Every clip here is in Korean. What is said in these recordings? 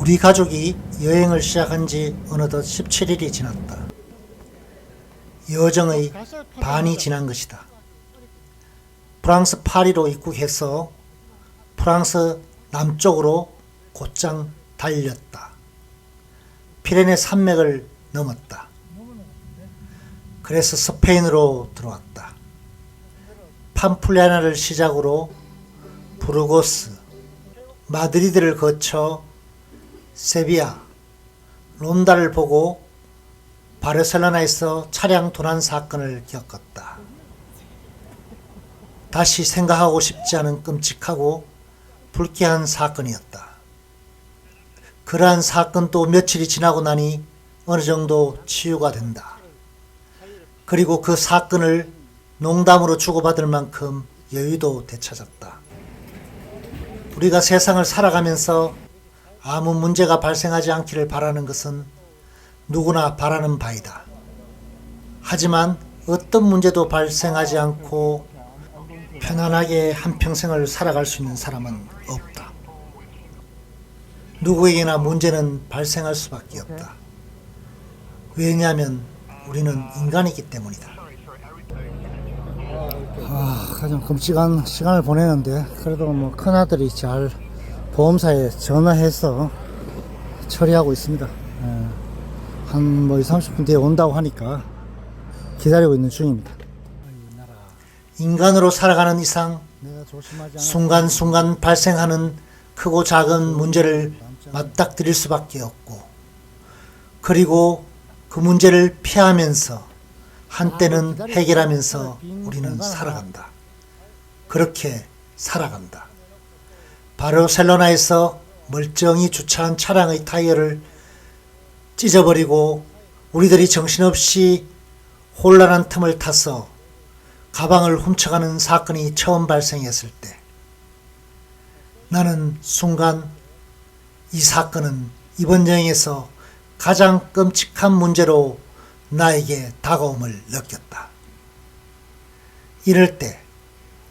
우리 가족이 여행을 시작한 지 어느덧 17일이 지났다. 여정의 반이 지난 것이다. 프랑스 파리로 입국해서 프랑스 남쪽으로 곧장 달렸다. 피레네 산맥을 넘었다. 그래서 스페인으로 들어왔다. 팜플리아나를 시작으로 부르고스, 마드리드를 거쳐 세비야, 론다를 보고 바르셀로나에서 차량 도난 사건을 겪었다. 다시 생각하고 싶지 않은 끔찍하고 불쾌한 사건이었다. 그러한 사건도 며칠이 지나고 나니 어느 정도 치유가 된다. 그리고 그 사건을 농담으로 주고받을 만큼 여유도 되찾았다. 우리가 세상을 살아가면서 아무 문제가 발생하지 않기를 바라는 것은 누구나 바라는 바이다. 하지만 어떤 문제도 발생하지 않고 편안하게 한평생을 살아갈 수 있는 사람은 없다. 누구에게나 문제는 발생할 수밖에 없다. 왜냐하면 우리는 인간이기 때문이다. 가장 끔찍한 시간을 보내는데 그래도 큰아들이 잘 보험사에 전화해서 처리하고 있습니다. 한 20-30분 뒤에 온다고 하니까 기다리고 있는 중입니다. 인간으로 살아가는 이상 순간순간 발생하는 크고 작은 문제를 맞닥뜨릴 수밖에 없고, 그리고 그 문제를 피하면서 한때는 해결하면서 우리는 살아간다. 그렇게 살아간다. 바르셀로나에서 멀쩡히 주차한 차량의 타이어를 찢어버리고 우리들이 정신없이 혼란한 틈을 타서 가방을 훔쳐가는 사건이 처음 발생했을 때 나는 순간 이 사건은 이번 여행에서 가장 끔찍한 문제로 나에게 다가옴을 느꼈다. 이럴 때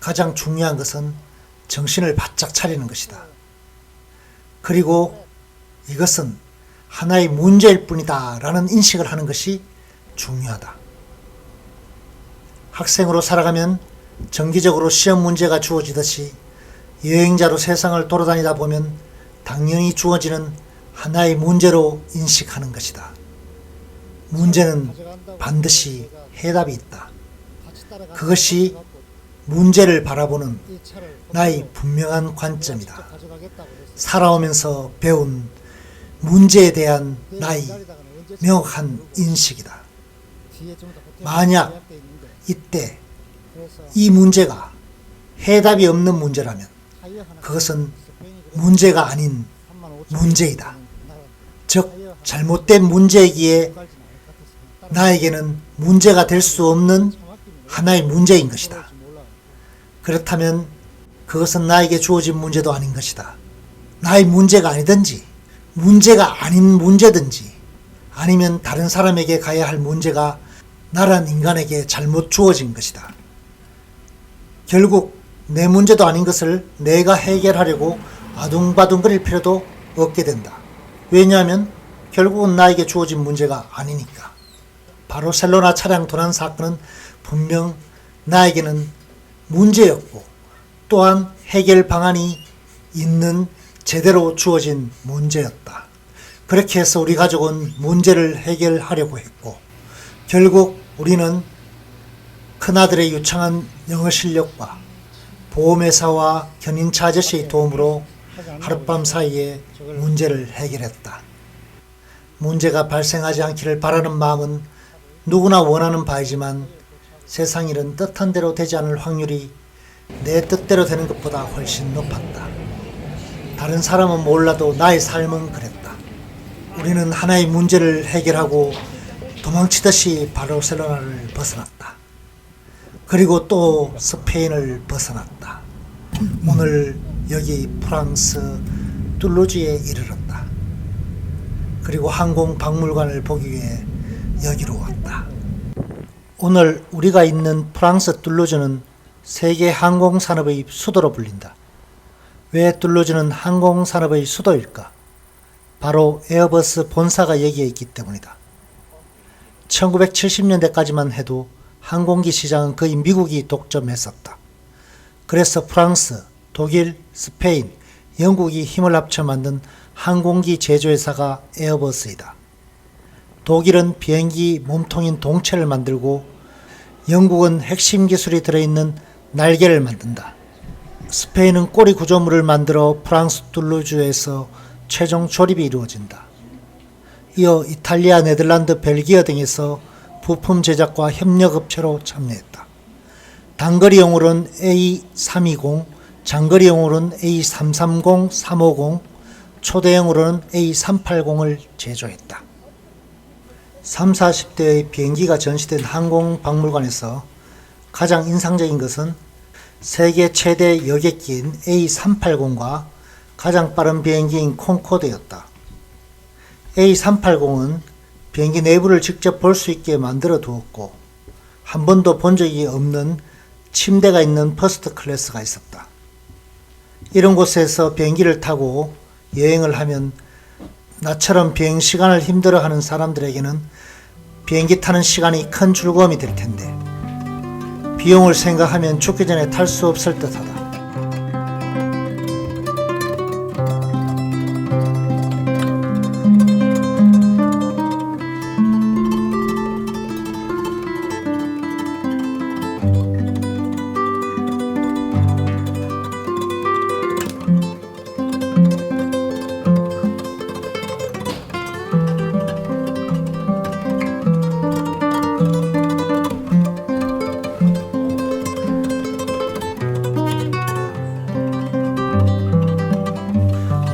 가장 중요한 것은 정신을 바짝 차리는 것이다. 그리고 이것은 하나의 문제일 뿐이다 라는 인식을 하는 것이 중요하다. 학생으로 살아가면 정기적으로 시험 문제가 주어지듯이 여행자로 세상을 돌아다니다 보면 당연히 주어지는 하나의 문제로 인식하는 것이다. 문제는 반드시 해답이 있다. 그것이 문제를 바라보는 나의 분명한 관점이다. 살아오면서 배운 문제에 대한 나의 명확한 인식이다. 만약 이때 이 문제가 해답이 없는 문제라면 그것은 문제가 아닌 문제이다. 즉 잘못된 문제이기에 나에게는 문제가 될 수 없는 하나의 문제인 것이다. 그렇다면 그것은 나에게 주어진 문제도 아닌 것이다. 나의 문제가 아니든지 문제가 아닌 문제든지 아니면 다른 사람에게 가야 할 문제가 나란 인간에게 잘못 주어진 것이다. 결국 내 문제도 아닌 것을 내가 해결하려고 아둥바둥거릴 필요도 없게 된다. 왜냐하면 결국은 나에게 주어진 문제가 아니니까. 바르셀로나 차량 도난 사건은 분명 나에게는 문제였고 또한 해결 방안이 있는 제대로 주어진 문제였다. 그렇게 해서 우리 가족은 문제를 해결하려고 했고 결국 우리는 큰아들의 유창한 영어 실력과 보험회사와 견인차 아저씨의 도움으로 하룻밤 사이에 문제를 해결했다. 문제가 발생하지 않기를 바라는 마음은 누구나 원하는 바이지만 세상 일은 뜻한 대로 되지 않을 확률이 내 뜻대로 되는 것보다 훨씬 높았다. 다른 사람은 몰라도 나의 삶은 그랬다. 우리는 하나의 문제를 해결하고 도망치듯이 바르셀로나를 벗어났다. 그리고 또 스페인을 벗어났다. 오늘 여기 프랑스 툴루즈에 이르렀다. 그리고 항공박물관을 보기 위해 여기로 왔다. 오늘 우리가 있는 프랑스 툴루즈는 세계 항공산업의 수도로 불린다. 왜 툴루즈는 항공산업의 수도일까? 바로 에어버스 본사가 여기에 있기 때문이다. 1970년대까지만 해도 항공기 시장은 거의 미국이 독점했었다. 그래서 프랑스, 독일, 스페인, 영국이 힘을 합쳐 만든 항공기 제조회사가 에어버스이다. 독일은 비행기 몸통인 동체를 만들고 영국은 핵심 기술이 들어있는 날개를 만든다. 스페인은 꼬리 구조물을 만들어 프랑스 툴루즈에서 최종 조립이 이루어진다. 이어 이탈리아, 네덜란드, 벨기에 등에서 부품 제작과 협력업체로 참여했다. 단거리용으로는 A320, 장거리용으로는 A330, 350, 초대형으로는 A380을 제조했다. 30, 40대의 비행기가 전시된 항공박물관에서 가장 인상적인 것은 세계 최대 여객기인 A380과 가장 빠른 비행기인 콩코드였다. A380은 비행기 내부를 직접 볼 수 있게 만들어 두었고 한 번도 본 적이 없는 침대가 있는 퍼스트 클래스가 있었다. 이런 곳에서 비행기를 타고 여행을 하면 나처럼 비행 시간을 힘들어하는 사람들에게는 비행기 타는 시간이 큰 즐거움이 될 텐데 비용을 생각하면 죽기 전에 탈 수 없을 듯하다.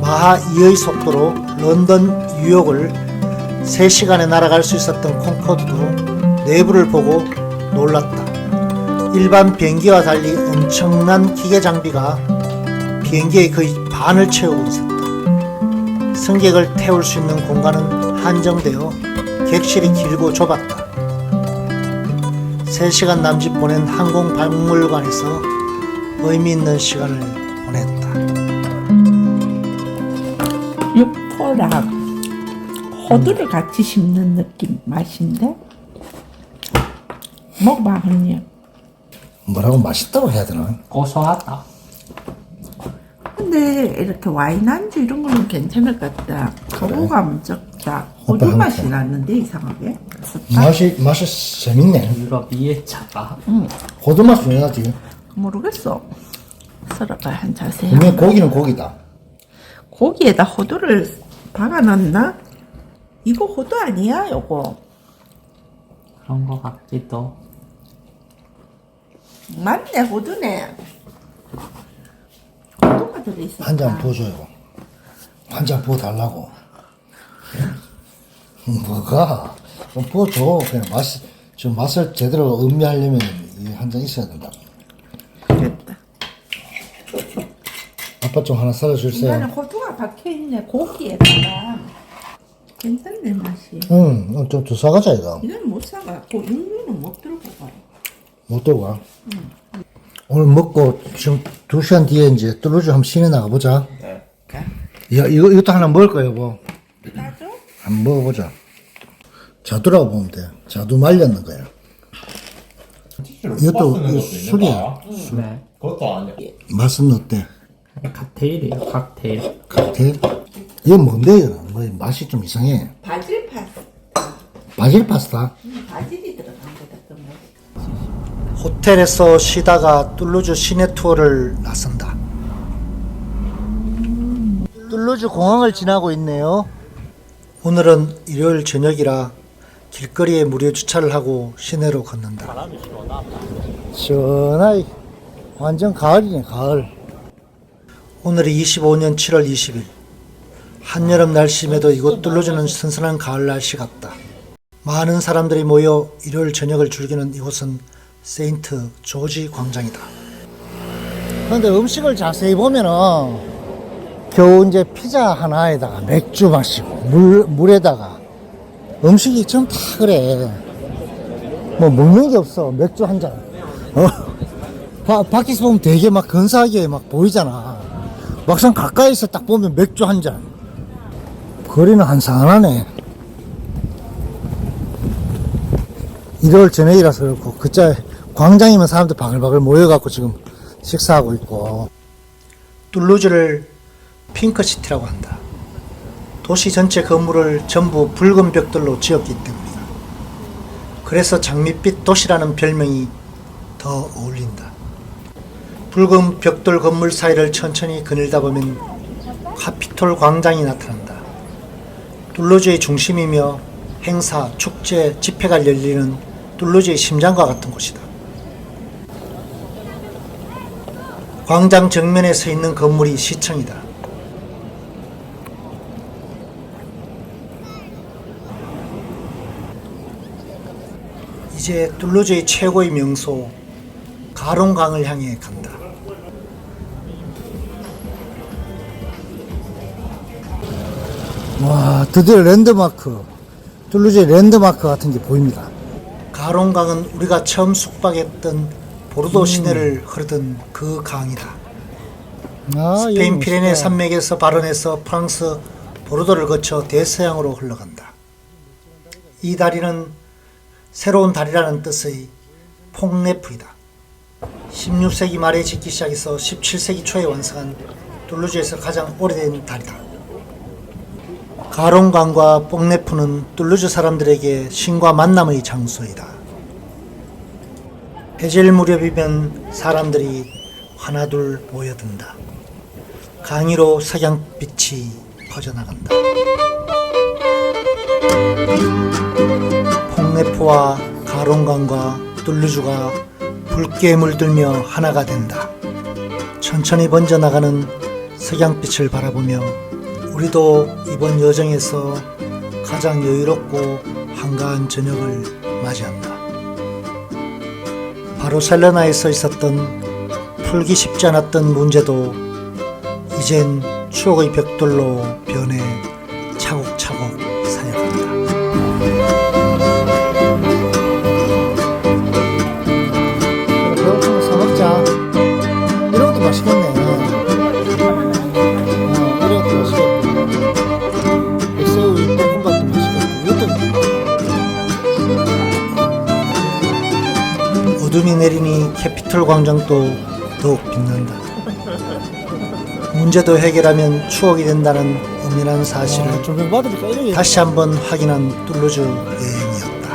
마하 2의 속도로 런던, 뉴욕을 3시간에 날아갈 수 있었던 콩코드도 내부를 보고 놀랐다. 일반 비행기와 달리 엄청난 기계 장비가 비행기의 거의 반을 채우고 있었다. 승객을 태울 수 있는 공간은 한정되어 객실이 길고 좁았다. 3시간 남짓 보낸 항공박물관에서 의미 있는 시간을 보냈다. 육포랑 호두를 같이 씹는 느낌 맛인데 먹어봐 언니. 뭐라고 맛있다고 해야 되나? 고소하다. 근데 이렇게 와인 안주 이런 거는 괜찮을 것 같다. 거부감 적자 호두 오빠 맛이 한번. 나는데 이상하게. 좋다. 맛이 재밌네. 유럽 2회차다. 호두 맛이 왜 나지? 모르겠어. 썰어봐 한 자세히. 분명히 고기는 고기다. 고기에다 호두를 박아 넣나? 이거 호두 아니야 요거? 그런 거 같기도. 맞네 호두네. 호두가 들어있어. 한 잔 부어줘요. 한 잔 부어달라고. 뭐가? 좀 부어줘. 그냥 좀 맛을 제대로 음미하려면 한 잔 있어야 된다. 됐다. 아빠 좀 하나 썰어주세요. 중간에 호두가 박혀있네 고기에다가. 괜찮네 맛이. 응, 좀 더 사가자, 이거. 이건 못 사가. 그 육류는 못 들고 가요. 못 들고 와. 오늘 먹고 지금 2시간 뒤에 이제 뚜루즈 한번 시내 나가보자. 야, 이것도 하나 먹을 거야, 여보. 나도? 한번 먹어보자. 자두라고 보면 돼. 자두 말렸는 거야. 이것도 술이야. 네. 그것도 아니야. 맛은 어때? 칵테일이에요, 칵테일. 칵테일? 이거 뭔데, 이거? 뭐 맛이 좀 이상해. 바질 파스타. 바질 파스타? 바질이 들어간 거다 또 뭐. 호텔에서 쉬다가 툴루즈 시내 투어를 나선다. 툴루즈 공항을 지나고 있네요. 오늘은 일요일 저녁이라 길거리에 무료 주차를 하고 시내로 걷는다. 시원하이. 완전 가을이네, 가을. 오늘이 25년 7월 20일. 한여름 날씨임에도 이곳 툴루즈는 선선한 가을 날씨 같다. 많은 사람들이 모여 일요일 저녁을 즐기는 이곳은 세인트 조지 광장이다. 그런데 음식을 자세히 보면은 겨우 이제 피자 하나에다가 맥주 마시고 물에다가 음식이 좀 다 그래. 뭐 먹는 게 없어. 맥주 한 잔. 밖에서 보면 되게 막 근사하게 막 보이잖아. 막상 가까이서 딱 보면 맥주 한 잔. 거리는 한산하네. 일요일 저녁이라서 그렇고, 그자 광장이면 사람들 바글바글 모여갖고 지금 식사하고 있고. 툴루즈를 핑크시티라고 한다. 도시 전체 건물을 전부 붉은 벽돌로 지었기 때문이다. 그래서 장밋빛 도시라는 별명이 더 어울린다. 붉은 벽돌 건물 사이를 천천히 거닐다 보면 카피톨 광장이 나타난다. 툴루즈의 중심이며 행사, 축제, 집회가 열리는 툴루즈의 심장과 같은 곳이다. 광장 정면에 서 있는 건물이 시청이다. 이제 툴루즈의 최고의 명소 가롱강을 향해 간다. 와, 드디어 랜드마크, 툴루즈의 랜드마크 같은 게 보입니다. 가롱강은 우리가 처음 숙박했던 보르도 시내를 흐르던 그 강이다. 스페인 피레네 산맥에서 발원해서 프랑스 보르도를 거쳐 대서양으로 흘러간다. 이 다리는 새로운 다리라는 뜻의 퐁네프이다. 16세기 말에 짓기 시작해서 17세기 초에 완성한 툴루즈에서 가장 오래된 다리다. 가롱강과 뽕네프는 툴루즈 사람들에게 신과 만남의 장소이다. 해질 무렵이면 사람들이 하나둘 모여든다. 강 위로 석양빛이 퍼져나간다. 퐁네프와 가롱강과 툴루즈가 붉게 물들며 하나가 된다. 천천히 번져나가는 석양빛을 바라보며 우리도 이번 여정에서 가장 여유롭고 한가한 저녁을 맞이한다. 바르셀로나에서 있었던 풀기 쉽지 않았던 문제도 이젠 추억의 벽돌로 변해 차곡차곡 쌓여간다. 배고프면 사 먹자. 이런 것도 맛있겠네. 이런 것도 맛있겠고. 백새우 볶음밥도 맛있겠고. 이것도 어둠이 내리니 캐피톨 광장도 더욱 빛난다. 문제도 해결하면 추억이 된다는 은밀한 사실을 다시 한번 확인한 툴루즈 여행이었다.